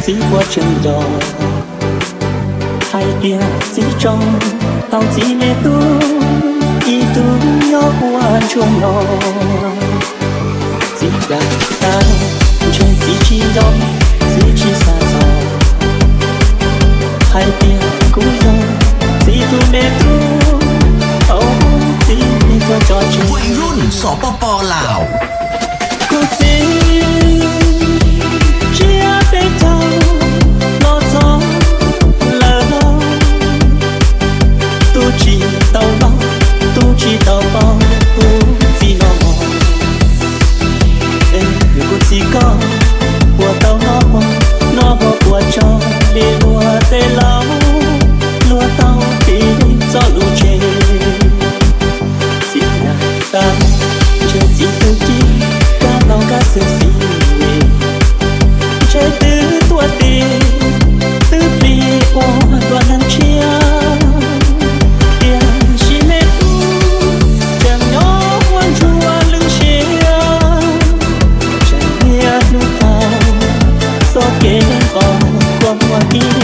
chỉ qua chân gió hai kia chỉ trong tao chỉ nghe tu y tu nhỏ qua chuông nó chỉ là ta chơi chỉ chi gió chỉ chi xa gió hai kia cũng gió chỉ tu nghe tu chỉ nghe qua cho chơi วัยรุ่นสปป.ลาว cô chỉ chia tay thâu lo gió lờ tu chỉ tàu bao chỉ nó mòn em người cô chỉ có của tàu nó bỏ của cho để lúa tê lâu lúa tàu thì gió lù chê chỉ là ta chơi chỉ tu chỉ cá bao cá sương xì chơi từ tua tì từ vì qua đoàn hàng chia tiền chỉ mê tu chẳng nhỏ quan chua lưng chia chẳng nghe nu tao gió kề vòng qua qua kia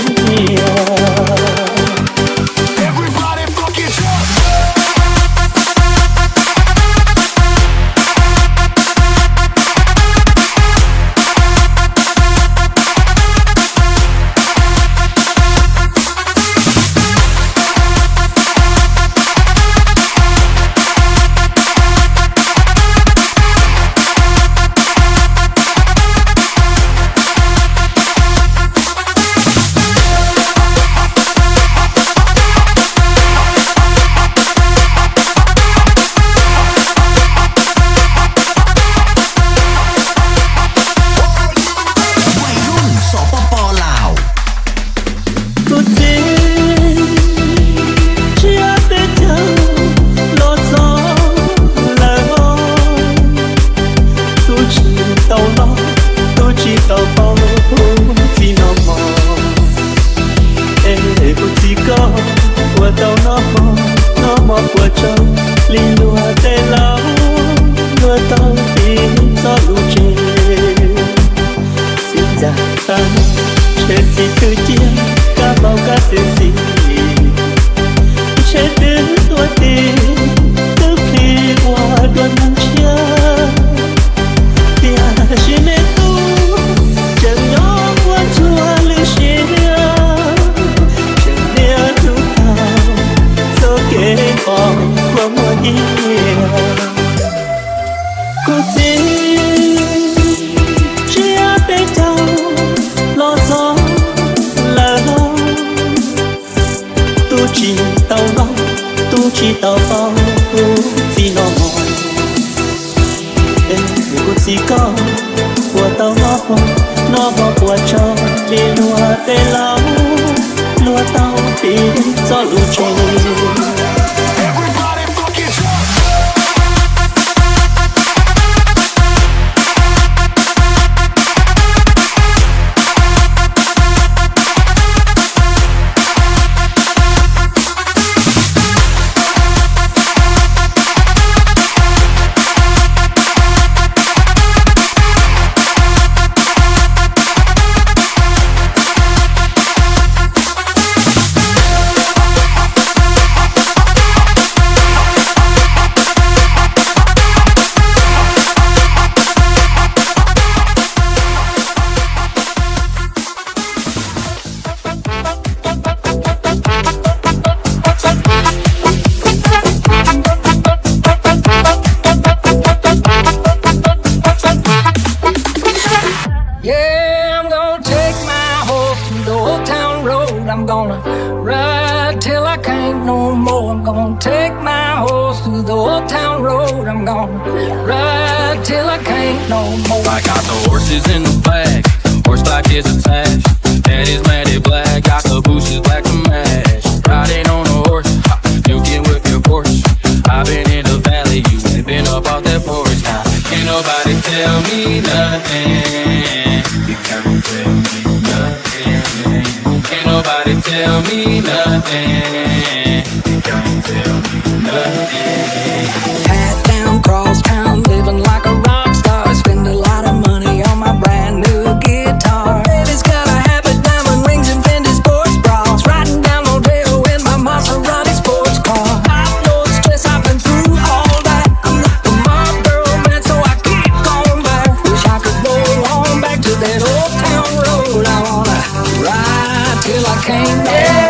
tell me nothing. You can't tell me nothing. Hat down, cross town, living like a rock star. Spend a lot of money on my brand new guitar. Baby's got a habit entertainment.